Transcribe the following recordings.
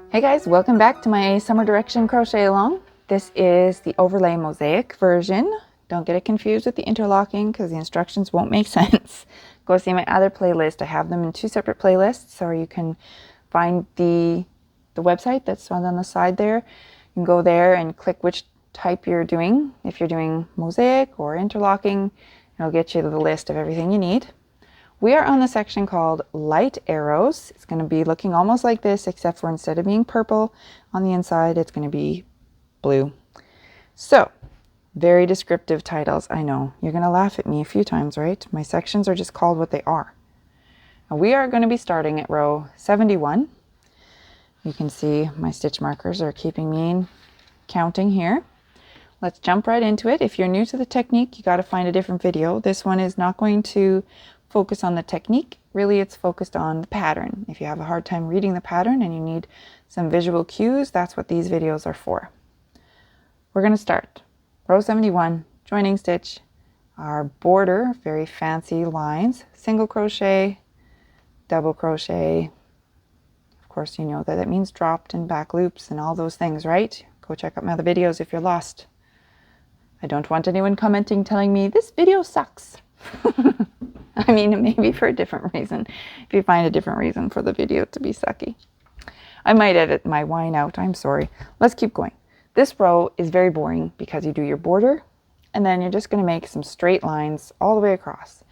Hey guys, welcome back to my summer direction crochet along. This is the overlay mosaic version. Don't get it confused with the interlocking because the instructions won't make sense. Go see my other playlist. I have them in two separate playlists, or you can find the website that's on the side there. You can go there and click which type you're doing. If you're doing mosaic or interlocking, it'll get you to the list of everything you need. We are on the section called Light Arrows. It's going to be looking almost like this, except for instead of being purple on the inside, it's going to be blue. So, very descriptive titles. I know. You're going to laugh at me a few times, right? My sections are just called what they are. Now, we are going to be starting at row 71. You can see my stitch markers are keeping me counting here. Let's jump right into it. If you're new to the technique, you got to find a different video. This one is not going to focus on the technique. Really, it's focused on the pattern. If you have a hard time reading the pattern and you need some visual cues, that's what these videos are for. We're going to start. Row 71, joining stitch, our border, very fancy lines, single crochet, double crochet. Of course, you know that it means dropped and back loops and all those things, right? Go check out my other videos if you're lost. I don't want anyone commenting telling me this video sucks. I mean, maybe for a different reason. If you find a different reason for the video to be sucky. I might edit my whine out. I'm sorry. Let's keep going. This row is very boring because you do your border and then you're just going to make some straight lines all the way across.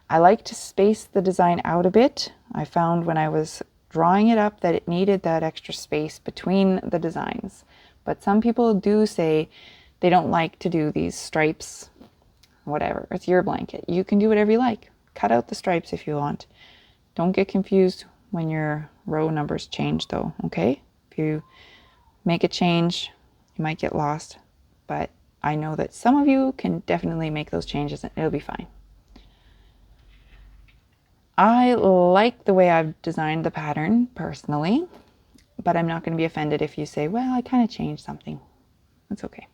I like to space the design out a bit. I found when I was drawing it up that it needed that extra space between the designs. But some people do say they don't like to do these stripes, whatever. It's your blanket. You can do whatever you like. Cut out the stripes if you want. Don't get confused when your row numbers change though, okay? If you make a change, you might get lost, but I know that some of you can definitely make those changes and it'll be fine. I like the way I've designed the pattern personally, but I'm not going to be offended if you say, well, I kind of changed something. That's okay.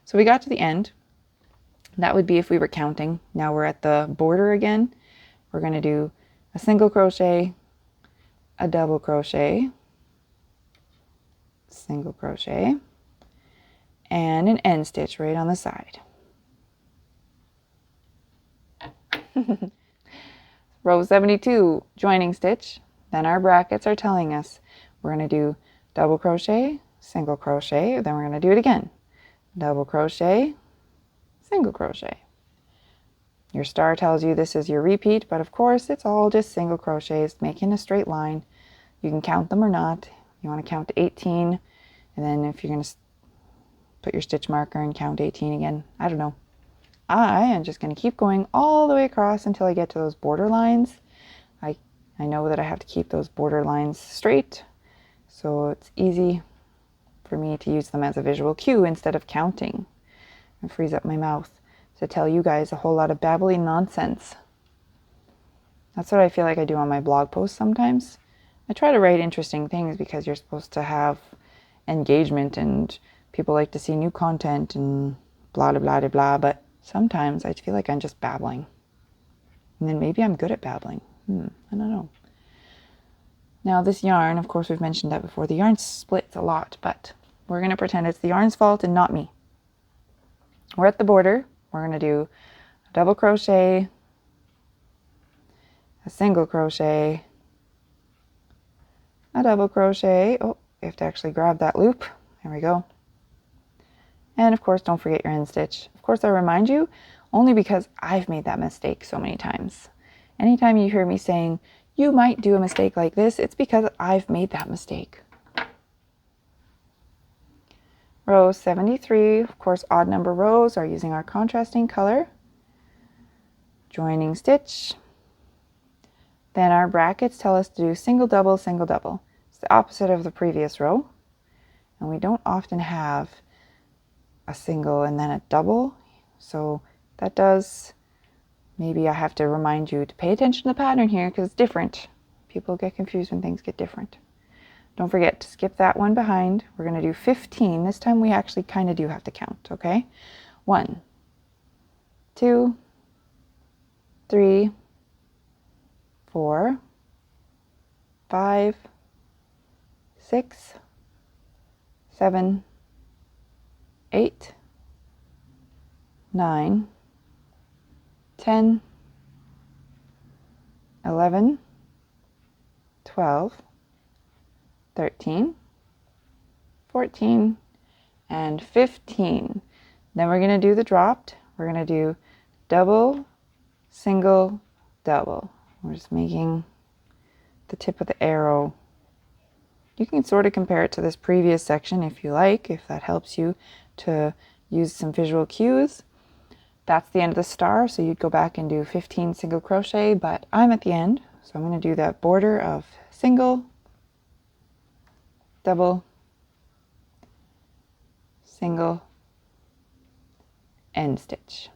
So we got to the end. That would be if we were counting. Now we're at the border again. We're going to do a single crochet, a double crochet, single crochet, and an end stitch right on the side. Row 72, joining stitch. Then our brackets are telling us we're going to do double crochet, single crochet, then we're going to do it again. Double crochet, single crochet. Your star tells you this is your repeat, but of course it's all just single crochets making a straight line. You can count them or not. You want to count to 18, and then if you're going to put your stitch marker and count 18 again, I don't know. I am just going to keep going all the way across until I get to those border lines. I know that I have to keep those border lines straight, so it's easy for me to use them as a visual cue instead of counting and freeze up my mouth to tell you guys a whole lot of babbly nonsense. That's what I feel like I do on my blog posts sometimes. I try to write interesting things because you're supposed to have engagement and people like to see new content and blah, blah, blah, blah, blah, but sometimes I feel like I'm just babbling. And then maybe I'm good at babbling. I don't know. Now this yarn, of course we've mentioned that before, the yarn splits a lot, but we're going to pretend it's the yarn's fault and not me. We're at the border. We're going to do a double crochet, a single crochet, a double crochet. Oh, you have to actually grab that loop. There we go. And of course, don't forget your end stitch. Of course, I remind you only because I've made that mistake so many times. Anytime you hear me saying, you might do a mistake like this, it's because I've made that mistake. Row 73, of course, odd number rows are using our contrasting color. Joining stitch. Then our brackets tell us to do single, double, single, double. It's the opposite of the previous row. And we don't often have a single and then a double. So that does, maybe I have to remind you to pay attention to the pattern here because it's different. People get confused when things get different. Don't forget to skip that one behind. We're going to do 15. This time we actually kind of do have to count, okay? 1, 2, 3, 4, 5, 6, 7, 8, 9, 10, 11, 12, 13, 14, and 15. Then we're going to do the dropped. We're going to do double, single, double. We're just making the tip of the arrow. You can sort of compare it to this previous section if you like, if that helps you to use some visual cues. That's the end of the star, so you'd go back and do 15 single crochet, but I'm at the end, so I'm going to do that border of single, double, single, end stitch.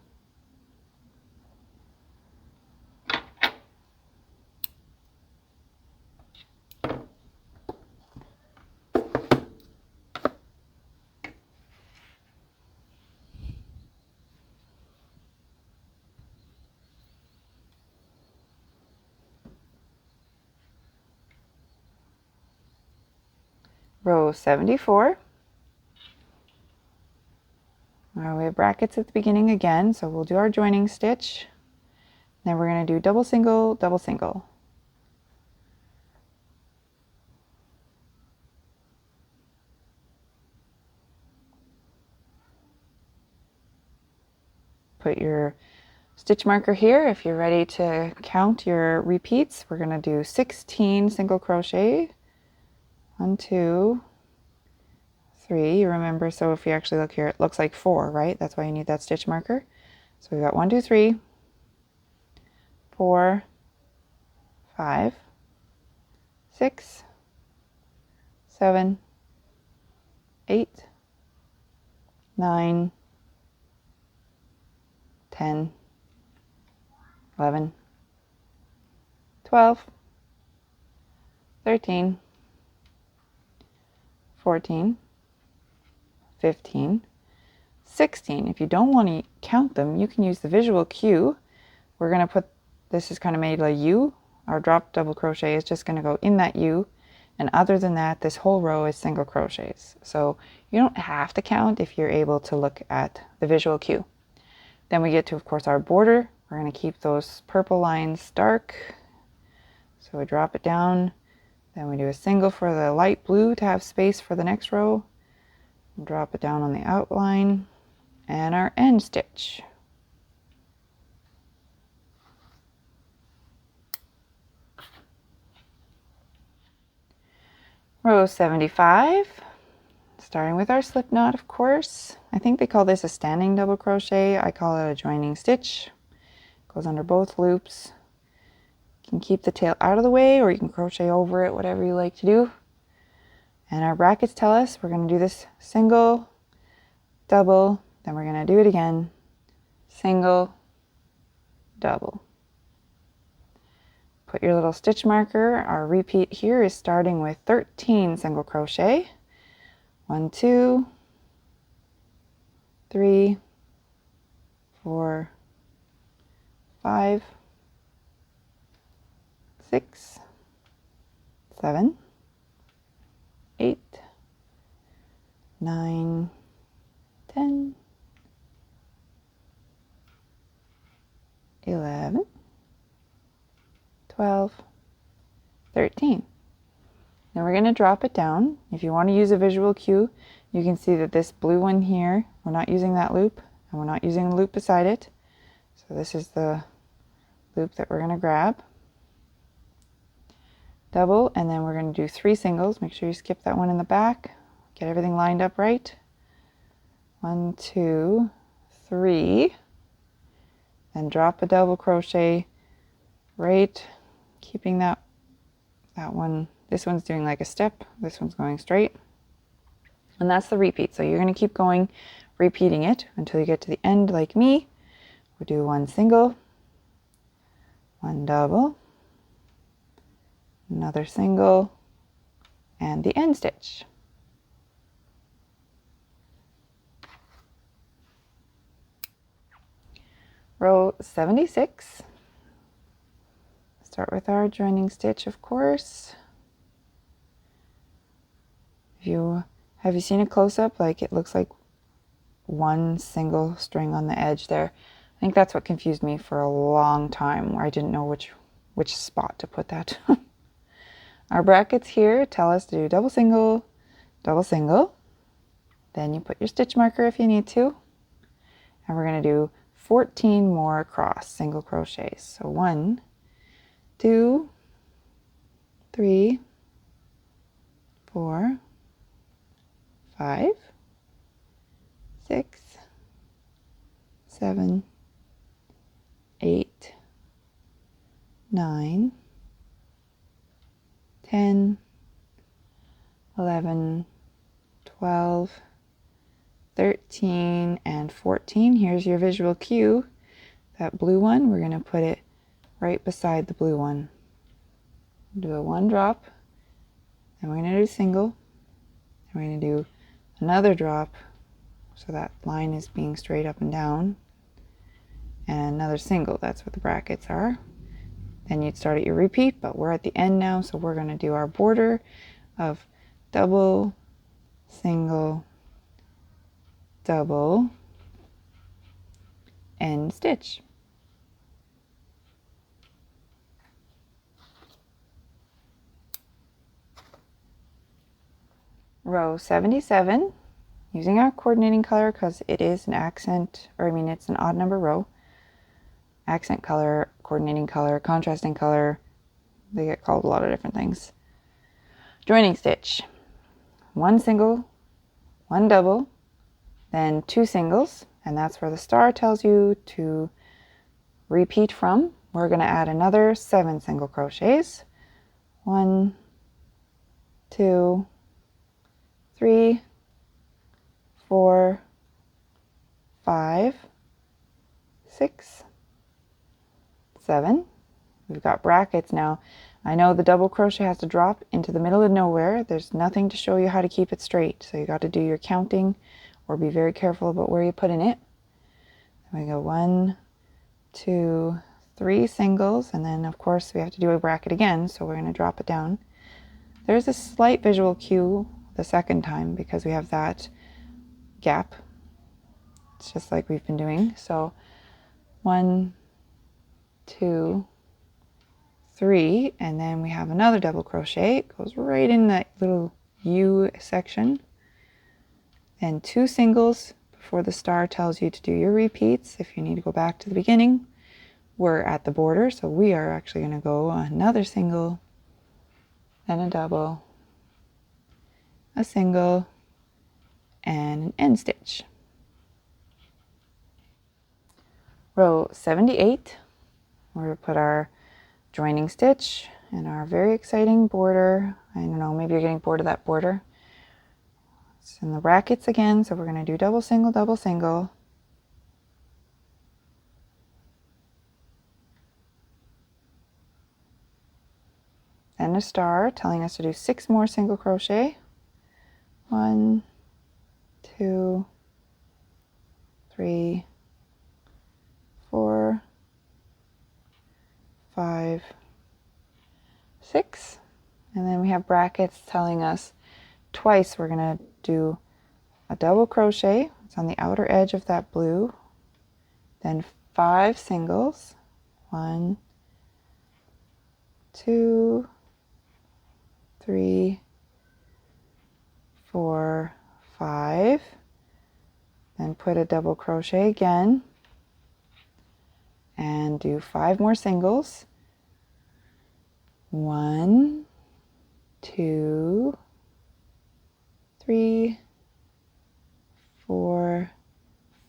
Row 74. We have brackets at the beginning again, so we'll do our joining stitch. Then we're going to do double single, double single. Put your stitch marker here if you're ready to count your repeats. We're going to do 16 single crochet. 1, 2, 3. You remember, so if you actually look here, it looks like 4, right? That's why you need that stitch marker. So we've got 1, 2, 3, 4, 5, 6, 7, 8, 9, 10, 11, 12, 13, 14, 15, 16. If you don't want to count them, you can use the visual cue. We're going to put, this is kind of made a U. Our drop double crochet is just going to go in that U. And other than that, this whole row is single crochets. So you don't have to count if you're able to look at the visual cue. Then we get to, of course, our border. We're going to keep those purple lines dark. So we drop it down. Then we do a single for the light blue to have space for the next row. Drop it down on the outline. And our end stitch. Row 75. Starting with our slip knot, of course. I think they call this a standing double crochet. I call it a joining stitch. Goes under both loops. You can keep the tail out of the way or you can crochet over it, whatever you like to do. And our brackets tell us we're going to do this single, double, then we're going to do it again, single, double. Put your little stitch marker. Our repeat here is starting with 13 single crochet. 1, 2, 3, 4, 5, 6, 7, 8, 9, 10, 11, 12, 13. Now we're going to drop it down. If you want to use a visual cue, you can see that this blue one here, we're not using that loop, and we're not using the loop beside it. So this is the loop that we're going to grab. Double, and then we're going to do 3 singles. Make sure you skip that one in the back. Get everything lined up right. 1, 2, 3. Then drop a double crochet right, keeping that one. This one's doing like a step, this one's going straight. And that's the repeat. So you're going to keep going, repeating it until you get to the end like me. We'll do 1 single, 1 double, another single, and the end stitch. Row 76. Start with our joining stitch, of course. Have you seen a close-up? Like it looks like one single string on the edge there. I think that's what confused me for a long time, where I didn't know which spot to put that. Our brackets here tell us to do double single, double single. Then you put your stitch marker if you need to. And we're going to do 14 more cross single crochets. So 1, 2, 3, 4, 5, 6, 7, 8, 9, 10, 11, 12, 13, and 14. Here's your visual cue. That blue one, we're going to put it right beside the blue one. Do a 1 drop, and we're going to do single, and we're going to do another drop, so that line is being straight up and down, and another single. That's what the brackets are. Then you'd start at your repeat, but we're at the end now, so we're going to do our border of double, single, double, end stitch. Row 77, using our coordinating color because it is an accent, or I mean it's an odd number row. Accent color, coordinating color, contrasting color, they get called a lot of different things. Joining stitch, 1 single, 1 double, then 2 singles, and that's where the star tells you to repeat from. We're going to add another 7 single crochets. 1, 2, 3, 4, 5, 6, 7. We've got brackets now. I know the double crochet has to drop into the middle of nowhere. There's nothing to show you how to keep it straight, so you got to do your counting or be very careful about where you put in it. Then we go 1, 2, 3 singles, and then of course we have to do a bracket again, so we're going to drop it down. There's a slight visual cue the second time because we have that gap. It's just like we've been doing. So 1, 2, 3, and then we have another double crochet. It goes right in that little U section. Then 2 singles before the star tells you to do your repeats. If you need to go back to the beginning, we're at the border, so we are actually going to go another single, then a double, a single, and an end stitch. Row 78, we're going to put our joining stitch and our very exciting border. I don't know, maybe you're getting bored of that border. It's in the brackets again, so we're going to do double single, double single. Then a star telling us to do 6 more single crochet. 1, 2, 3, 4, 5, 6, and then we have brackets telling us twice we're going to do a double crochet. It's on the outer edge of that blue, then 5 singles, 1, 2, 3, 4, 5, then put a double crochet again and do 5 more singles. 1, 2, 3, 4,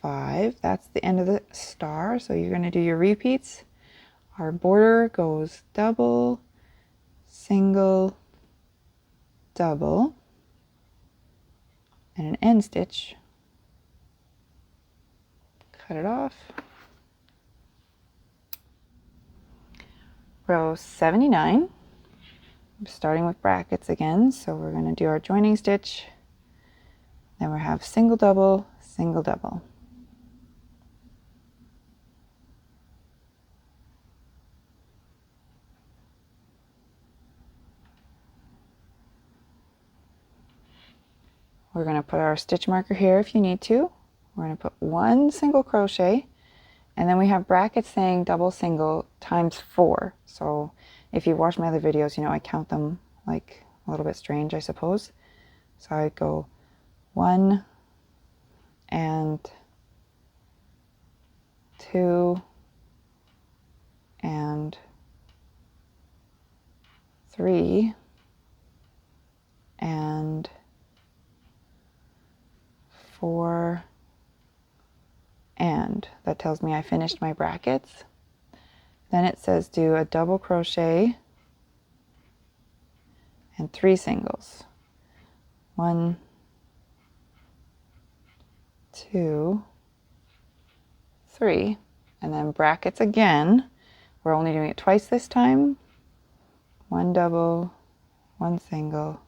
5. That's the end of the star, so you're going to do your repeats. Our border goes double, single, double, and an end stitch. Cut it off. Row 79, starting with brackets again, so we're going to do our joining stitch, then we have single double, single double. We're going to put our stitch marker here if you need to. We're going to put 1 single crochet, and then we have brackets saying double single times 4. So if you watch my other videos, you know I count them like a little bit strange, I suppose. So I go 1 and 2 and 3 and 4, and that tells me I finished my brackets. Then it says do a double crochet and 3 singles. 1, 2, 3, and then brackets again. We're only doing it twice this time. 1 double, 1 single,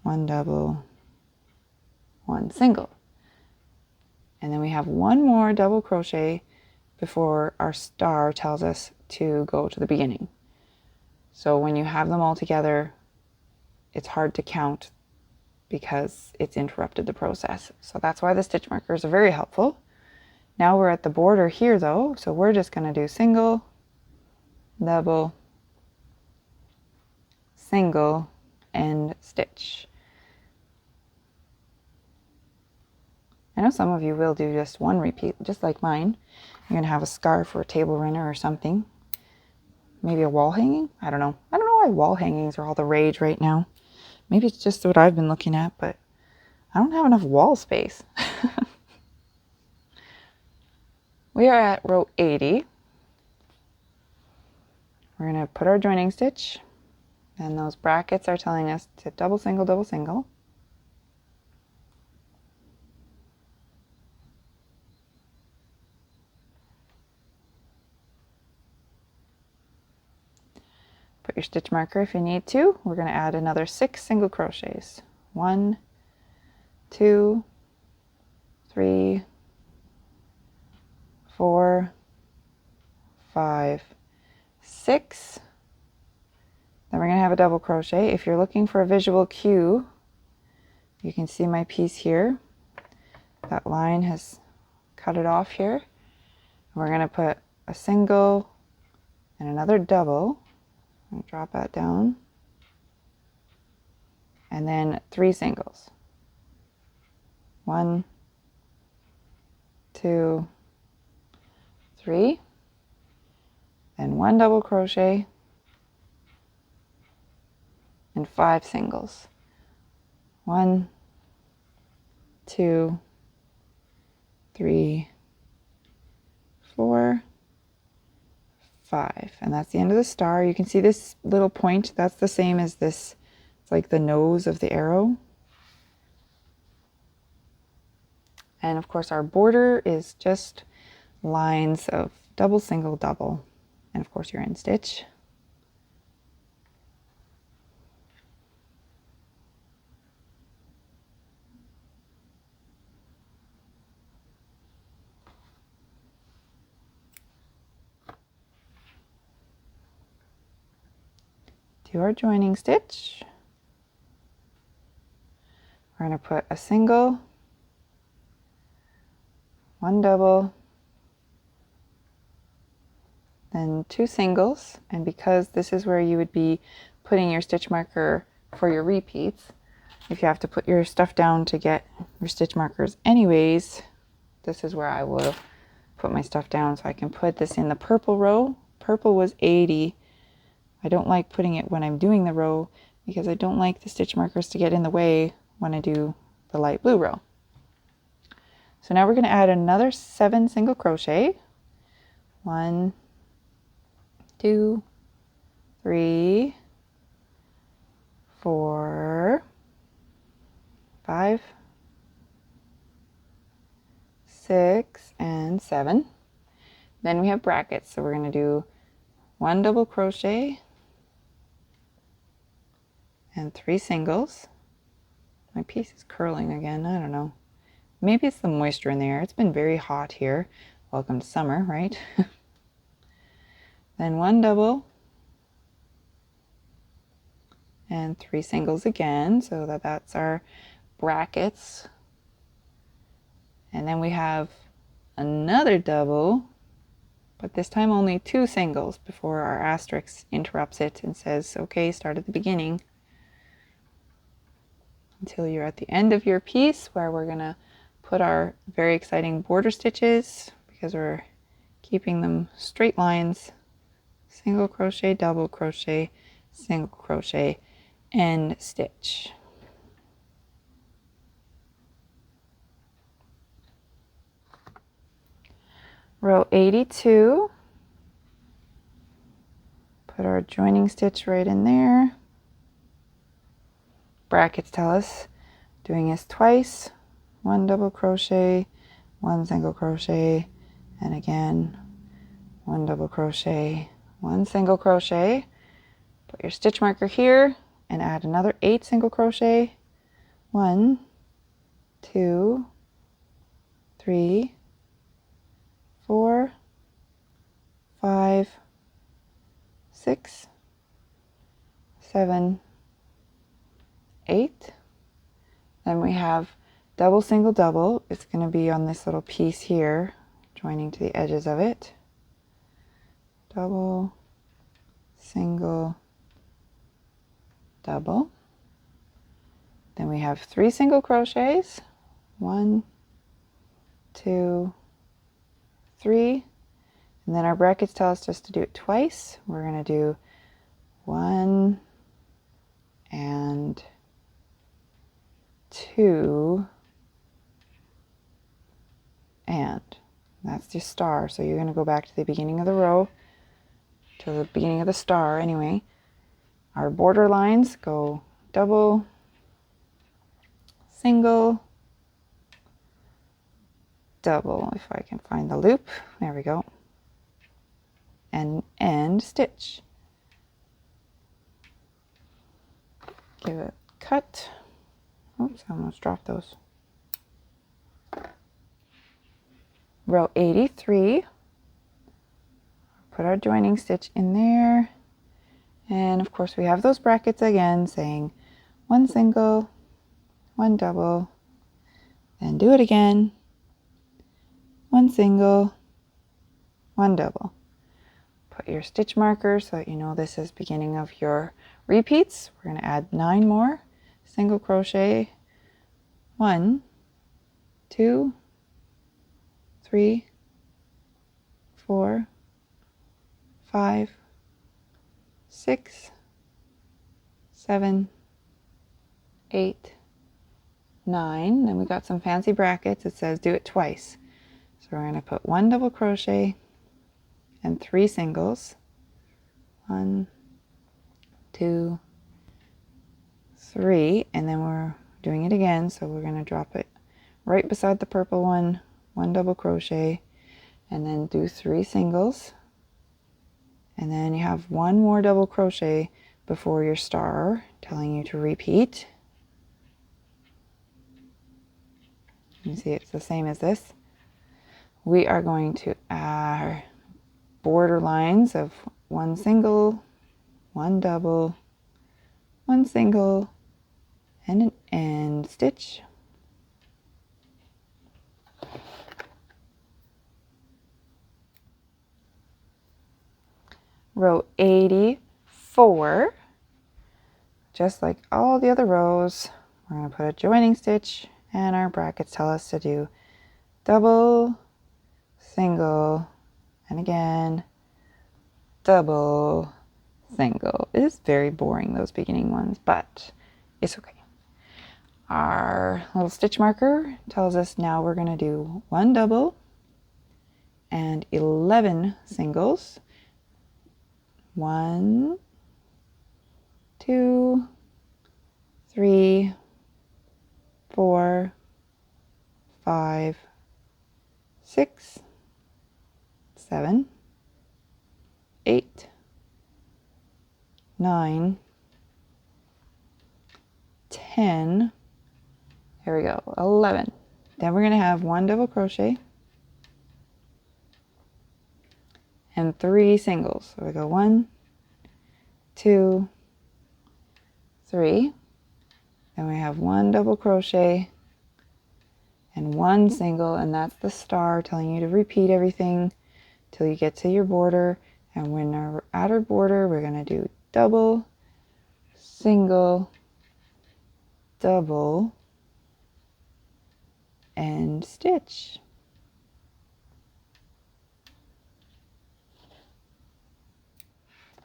1 double, 1 single. And then we have 1 more double crochet before our star tells us to go to the beginning. So when you have them all together, it's hard to count because it's interrupted the process. So that's why the stitch markers are very helpful. Now we're at the border here though, so we're just going to do single, double, single, and stitch. I know some of you will do just one repeat, just like mine. You're going to have a scarf or a table runner or something. Maybe a wall hanging? I don't know. I don't know why wall hangings are all the rage right now. Maybe it's just what I've been looking at, but I don't have enough wall space. We are at row 80. We're going to put our joining stitch, and those brackets are telling us to double single, double single. Put your stitch marker if you need to. We're going to add another 6 single crochets. 1, 2, 3, 4, 5, 6. Then we're going to have a double crochet. If you're looking for a visual cue, you can see my piece here. That line has cut it off here. We're going to put a single and another double. I'm going to drop that down. And then 3 singles. 1, 2, 3. Then 1 double crochet and 5 singles. 1, 2, 3, 4, 5. And that's the end of the star. You can see this little point. That's the same as this. It's like the nose of the arrow. And of course our border is just lines of double, single, double. And of course your end stitch. Do our joining stitch. We're going to put a single, 1 double, then 2 singles, and because this is where you would be putting your stitch marker for your repeats, if you have to put your stuff down to get your stitch markers anyways, this is where I will put my stuff down. So I can put this in the purple row. Purple was 80. I don't like putting it when I'm doing the row because I don't like the stitch markers to get in the way when I do the light blue row. So now we're going to add another 7 single crochet. 1, 2, 3, 4, 5, 6, and 7. Then we have brackets, so we're going to do 1 double crochet and 3 singles. My piece is curling again. I don't know. Maybe it's the moisture in the air. It's been very hot here. Welcome to summer, right? Then 1 double and 3 singles again, so that's our brackets. And then we have another double, but this time only 2 singles before our asterisk interrupts it and says, okay, start at the beginning, until you're at the end of your piece, where we're gonna put our very exciting border stitches, because we're keeping them straight lines. Single crochet, double crochet, single crochet, end stitch. Row 82, put our joining stitch right in there. Brackets tell us doing this twice, 1 double crochet, 1 single crochet, and again 1 double crochet, 1 single crochet. Put your stitch marker here and add another 8 single crochet. 1, 2, 3, 4, 5, 6, 7, 8. Then we have double, single, double. It's going to be on this little piece here, joining to the edges of it. Double, single, double. Then we have 3 single crochets. 1, 2, 3. And then our brackets tell us just to do it twice. We're going to do 1 and 2 and that's the star. So you're going to go back to the beginning of the row, to the beginning of the star anyway. Our border lines go double, single, double, if I can find the loop, there we go, and end stitch. Give it a cut. Oops, I almost dropped those. Row 83, put our joining stitch in there, and of course we have those brackets again saying 1 single, 1 double, then do it again, 1 single, 1 double. Put your stitch marker so that you know this is beginning of your repeats. We're going to add 9 more single crochet. 1, 2, 3, 4, 5, 6, 7, 8, 9. Then we got some fancy brackets. It says do it twice. So we're going to put 1 double crochet and 3 singles. 1, 2, 3, and then we're doing it again, so we're going to drop it right beside the purple one, 1 double crochet, and then do 3 singles, and then you have 1 more double crochet before your star telling you to repeat. You see it's the same as this. We are going to add our border lines of 1 single, 1 double, 1 single, and an end stitch. Row 84, just like all the other rows, we're going to put a joining stitch, and our brackets tell us to do double, single, and again double, single. It is very boring, those beginning ones, but it's okay. Our little stitch marker tells us now we're going to do 1 double and 11 singles. 1, 2, 3, 4, 5, 6, 7, 8, 9, 10, there we go, 11. Then we're going to have 1 double crochet and 3 singles. So we go 1, 2, 3. Then we have 1 double crochet and 1 single, and that's the star telling you to repeat everything till you get to your border. And when we're at our border, we're going to do double, single, double, and stitch.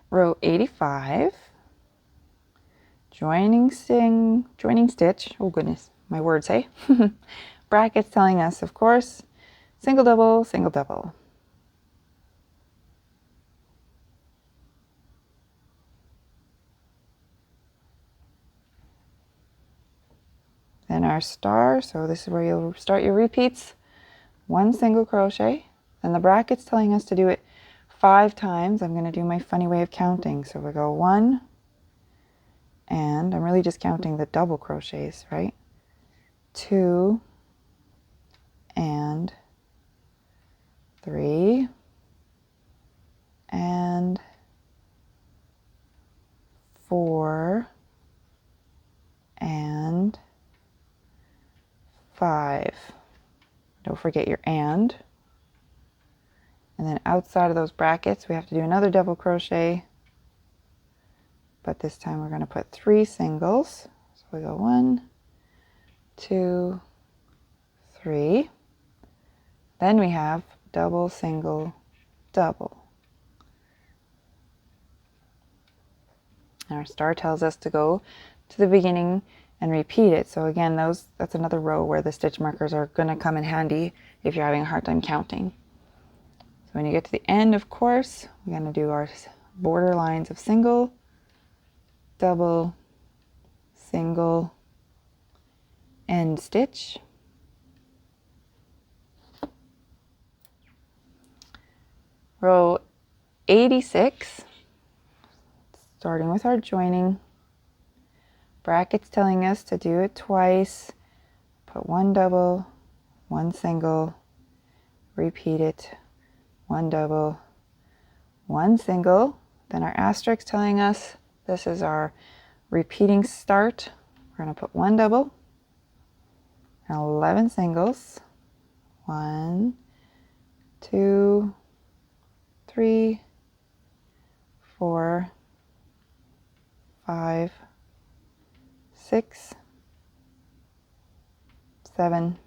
Row 85, joining stitch, oh goodness, my words, hey? Brackets telling us, of course, single double, single double. Then our star, so this is where you'll start your repeats. 1 single crochet, and the brackets telling us to do it 5 times. I'm going to do my funny way of counting. So we go 1, and I'm really just counting the double crochets, right? 2, and 3, and 4, and 5. Don't forget your and. And then outside of those brackets, we have to do another double crochet. But this time we're going to put 3 singles. So we go 1, 2, 3. Then we have double, single, double. And our star tells us to go to the beginning and repeat it. So again, that's another row where the stitch markers are going to come in handy if you're having a hard time counting. So when you get to the end, of course, we're going to do our border lines of single, double, single, end stitch. Row 86, starting with our joining. Brackets telling us to do it twice. Put 1 double, 1 single, repeat it, 1 double, 1 single. Then our asterisk telling us this is our repeating start. We're going to put 1 double and 11 singles. 1, 2, 3, 4, 5, 6, 7,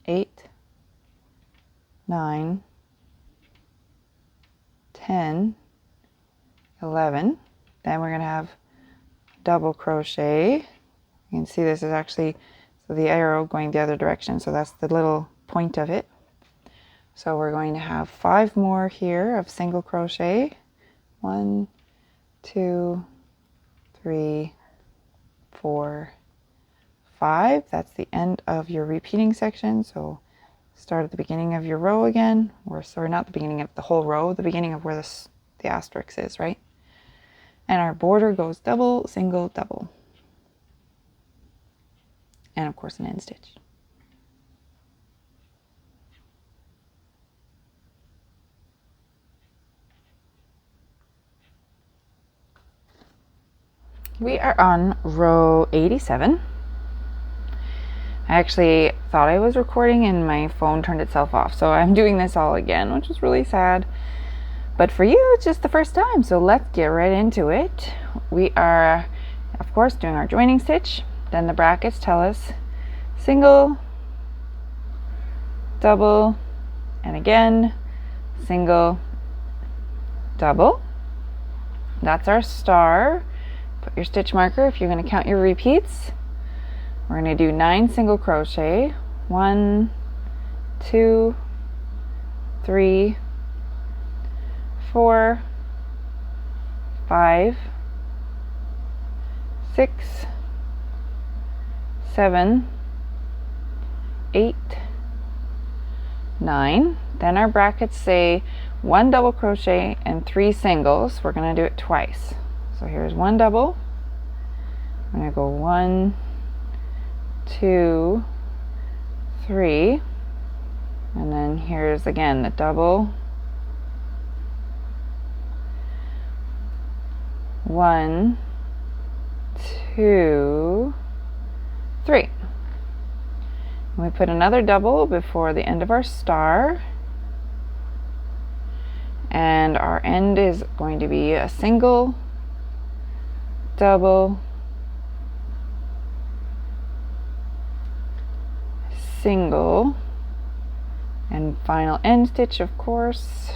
8, 9, 10, 11. Then we're going to have double crochet. You can see this is actually the arrow going the other direction, so that's the little point of it. So we're going to have 5 more here of single crochet. 1, 2, 3, 4, 5. That's the end of your repeating section. So start at the beginning of your row again, or sorry, not the beginning of the whole row, the beginning of where the asterisk is, right? And our border goes double, single, double. And of course an end stitch. We are on row 87. I actually thought I was recording and my phone turned itself off, so I'm doing this all again, which is really sad. But for you, it's just the first time, so let's get right into it. We are, of course, doing our joining stitch. Then the brackets tell us single, double, and again, single, double. That's our star. Put your stitch marker if you're going to count your repeats. We're going to do 9 single crochet. 1, 2, 3, 4, 5, 6, 7, 8, 9. Then our brackets say 1 double crochet and 3 singles. We're going to do it twice. So here's 1 double. I'm going to go 1, 2, 3, and then here's again the double. 1, 2, 3. We put another double before the end of our star, and our end is going to be a single, double, single, and final end stitch, of course.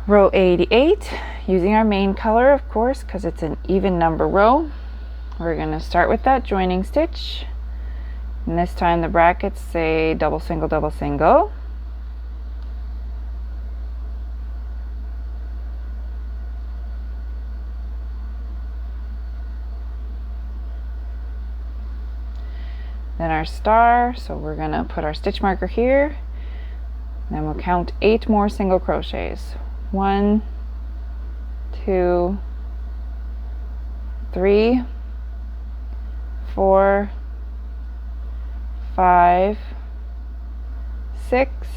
Row 88, using our main color, of course, because it's an even number row. We're going to start with that joining stitch, and this time the brackets say double, single, double, single. Then our star, so we're going to put our stitch marker here, then we'll count 8 more single crochets. 1, 2, 3, 4, 5, 6,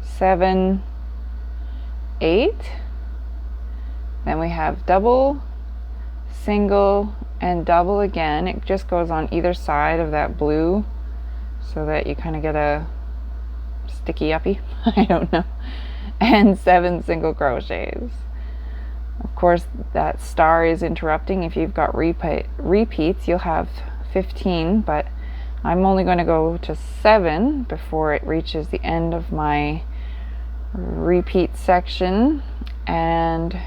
7, 8. Then we have double, single, and double again. It just goes on either side of that blue so that you kind of get a sticky uppy. I don't know. And 7 single crochets. Of course, that star is interrupting. If you've got repeats, you'll have 15, but I'm only going to go to 7 before it reaches the end of my repeat section. And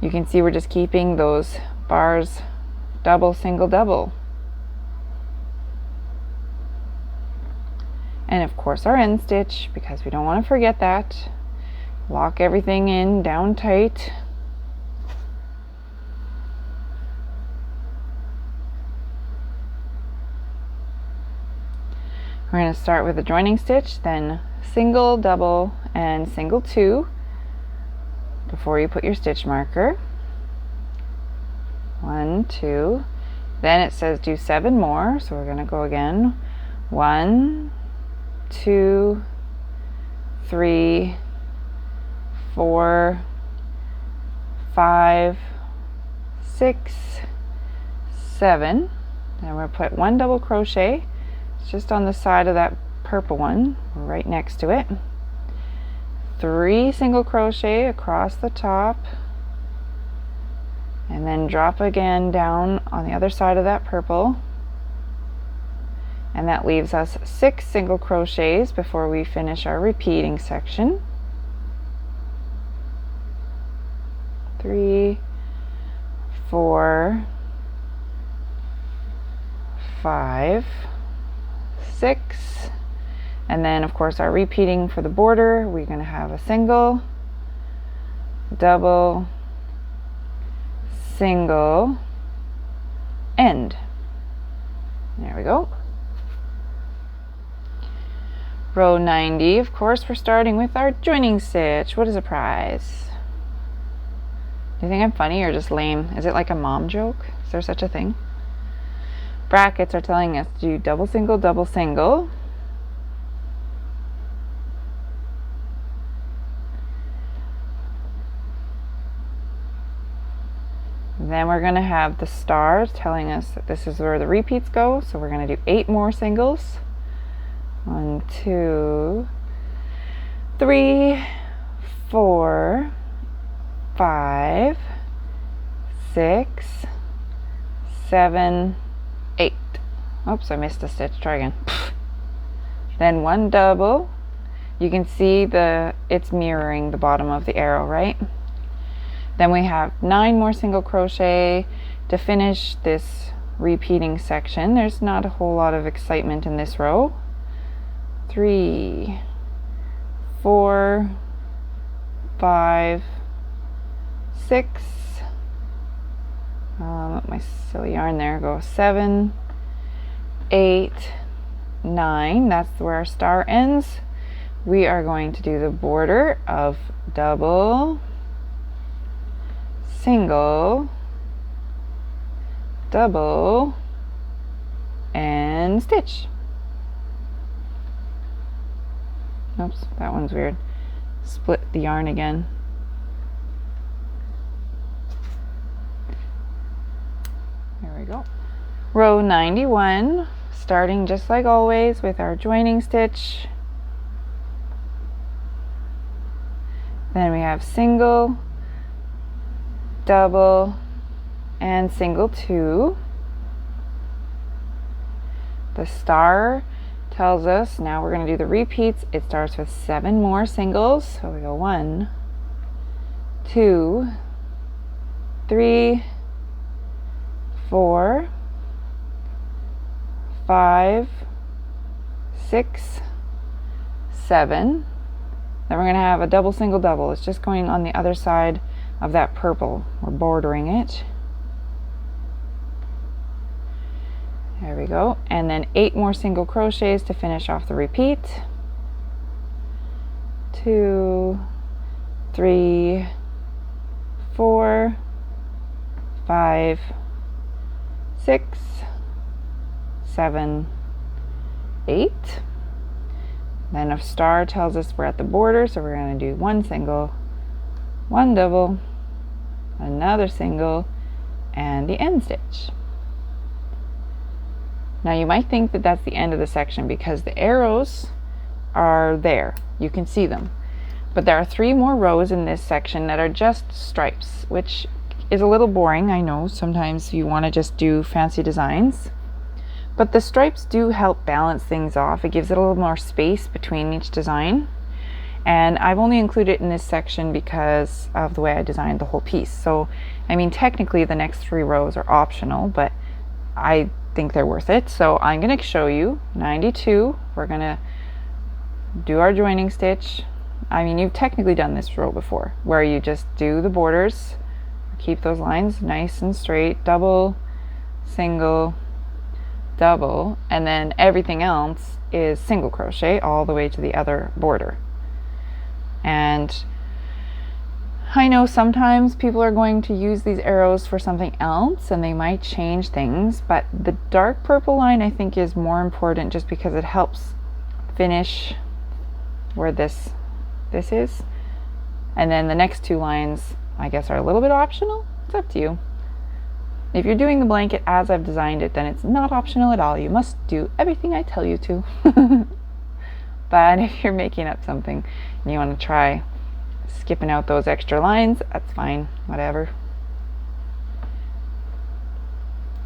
you can see we're just keeping those bars double, single, double. And of course our end stitch, because we don't want to forget that. Lock everything in down tight. We're going to start with a joining stitch, then single, double, and single 2 before you put your stitch marker. 1, 2. Then it says do 7 more, so we're going to go again. 1, 2, 3, 4, 5, 6, 7. Then we'll put 1 double crochet. It's just on the side of that purple one, right next to it. 3 single crochet across the top, and then drop again down on the other side of that purple, and that leaves us 6 single crochets before we finish our repeating section. 3, 4, 5, 6, and then of course our repeating for the border, we're going to have a single, double, single, end. There we go. Row 90, of course, we're starting with our joining stitch. What a surprise. Do you think I'm funny or just lame? Is it like a mom joke? Is there such a thing? Brackets are telling us to do double, single, double, single. Then we're going to have the stars telling us that this is where the repeats go. So we're going to do 8 more singles. 1, 2, 3, 4, 5, 6, 7, 8. Oops, I missed a stitch. Try again. Then 1 double. You can see it's mirroring the bottom of the arrow, right? Then we have 9 more single crochet to finish this repeating section. There's not a whole lot of excitement in this row. 3, 4, 5, 6. Let my silly yarn there go. 7, 8, 9. That's where our star ends. We are going to do the border of double, single, double, and stitch. Oops, that one's weird. Split the yarn again. go. Row 91, starting just like always with our joining stitch. Then we have single, double, and single 2. The star tells us now we're going to do the repeats. It starts with 7 more singles. So we go 1, 2, 3, 4, 5, 6, 7. Then we're going to have a double, single, double. It's just going on the other side of that purple. We're bordering it. There we go. And then 8 more single crochets to finish off the repeat. 2, 3, 4, 5, 6, 7, 8. Then a star tells us we're at the border, so we're going to do 1 single, 1 double, another single, and the end stitch. Now you might think that that's the end of the section because the arrows are there. You can see them. But there are 3 more rows in this section that are just stripes, which is a little boring. I know sometimes you want to just do fancy designs. But the stripes do help balance things off. It gives it a little more space between each design. And I've only included it in this section because of the way I designed the whole piece. So, I mean, technically the next 3 rows are optional, but I think they're worth it. So I'm going to show you 92. We're going to do our joining stitch. I mean, you've technically done this row before, where you just do the borders, keep those lines nice and straight, double, single, double, and then everything else is single crochet all the way to the other border. And I know sometimes people are going to use these arrows for something else and they might change things, but the dark purple line I think is more important just because it helps finish where this is. And then the next 2 lines I guess are a little bit optional. It's up to you. If you're doing the blanket as I've designed it, then it's not optional at all. You must do everything I tell you to. But if you're making up something and you want to try skipping out those extra lines, that's fine, whatever.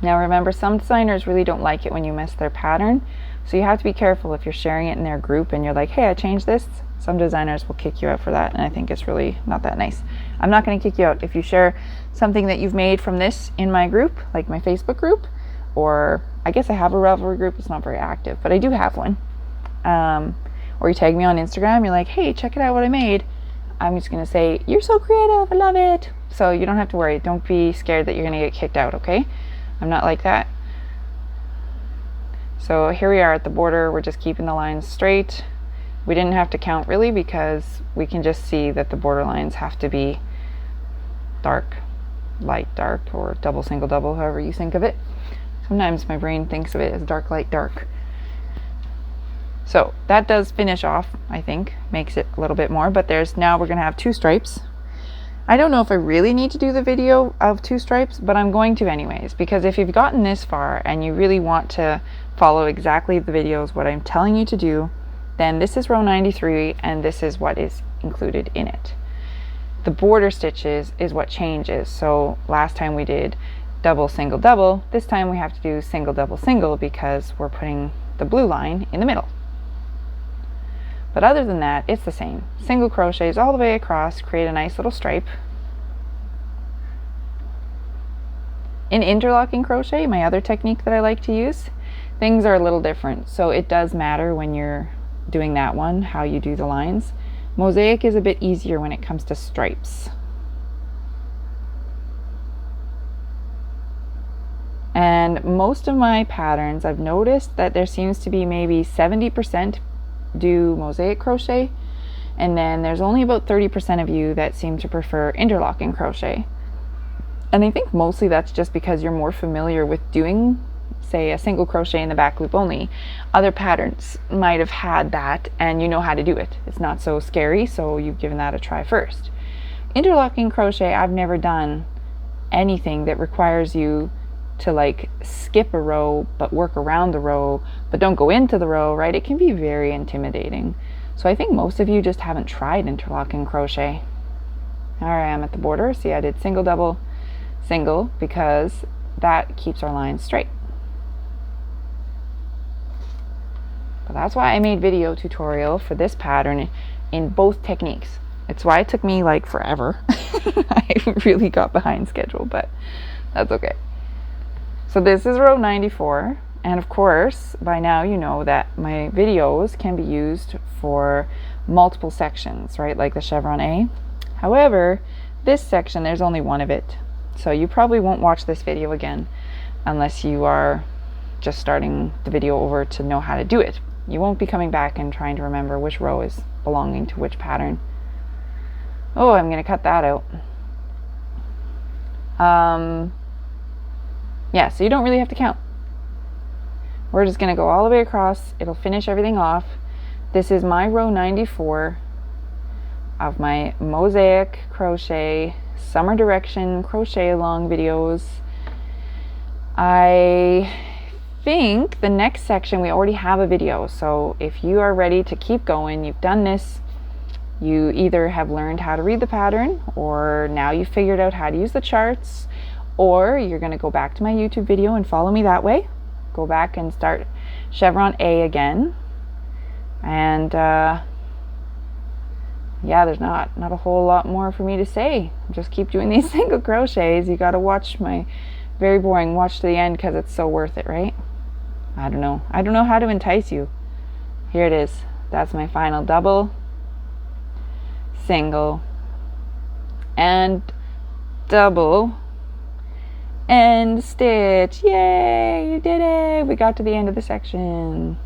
Now remember, some designers really don't like it when you mess their pattern, so you have to be careful if you're sharing it in their group and you're like, hey, I changed this. Some designers will kick you out for that, and I think it's really not that nice. I'm not going to kick you out if you share something that you've made from this in my group, like my Facebook group, or I guess I have a Ravelry group. It's not very active, but I do have one. Or you tag me on Instagram, you're like, hey, check it out what I made. I'm just going to say, you're so creative, I love it. So you don't have to worry. Don't be scared that you're going to get kicked out, okay? I'm not like that. So here we are at the border. We're just keeping the lines straight. We didn't have to count really because we can just see that the border lines have to be dark, light, dark, or double, single, double, however you think of it. Sometimes my brain thinks of it as dark, light, dark. So that does finish off, I think, makes it a little bit more, but now we're going to have 2 stripes. I don't know if I really need to do the video of 2 stripes, but I'm going to anyways, because if you've gotten this far and you really want to follow exactly the videos, what I'm telling you to do, then this is row 93 and this is what is included in it. The border stitches is what changes. So last time we did double, single, double. This time we have to do single, double, single because we're putting the blue line in the middle. But other than that, it's the same. Single crochets all the way across, create a nice little stripe. In interlocking crochet, my other technique that I like to use, things are a little different. So it does matter when you're doing that one, how you do the lines. Mosaic is a bit easier when it comes to stripes. And most of my patterns, I've noticed that there seems to be maybe 70% do mosaic crochet, and then there's only about 30% of you that seem to prefer interlocking crochet. And I think mostly that's just because you're more familiar with doing, say, a single crochet in the back loop only. Other patterns might have had that and you know how to do it. It's not so scary, so you've given that a try first. Interlocking crochet, I've never done anything that requires you to like skip a row but work around the row but don't go into the row, right? It can be very intimidating. So I think most of you just haven't tried interlocking crochet. Here I am at the border. See, I did single, double, single because that keeps our lines straight. But that's why I made video tutorial for this pattern in both techniques. It's why it took me like forever. I really got behind schedule, but that's okay. So this is row 94, and of course by now you know that my videos can be used for multiple sections, right? Like the chevron A. However, this section, there's only one of it, so you probably won't watch this video again unless you are just starting the video over to know how to do it. You won't be coming back and trying to remember which row is belonging to which pattern. Oh, I'm gonna cut that out. Yeah, so you don't really have to count. We're just gonna go all the way across. It'll finish everything off. This is my row 94 of my mosaic crochet summer direction crochet along videos. I think the next section we already have a video, so if you are ready to keep going, you've done this, you either have learned how to read the pattern, or now you've figured out how to use the charts, or you're going to go back to my YouTube video and follow me that way. Go back and start chevron A again, and yeah, there's not a whole lot more for me to say. Just keep doing these single crochets. You got to watch my very boring watch to the end because it's so worth it, right? I don't know how to entice you. Here it is. That's my final double, single, and double, end stitch. Yay, you did it. We got to the end of the section.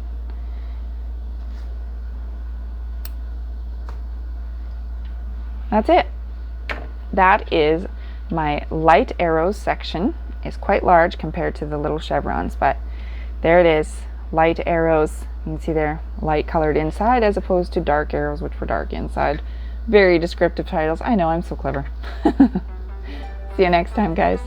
That's it. That is my light arrows section. It's quite large compared to the little chevrons, but there it is. Light arrows. You can see they're light colored inside as opposed to dark arrows, which were dark inside. Very descriptive titles. I know, I'm so clever. See you next time, guys.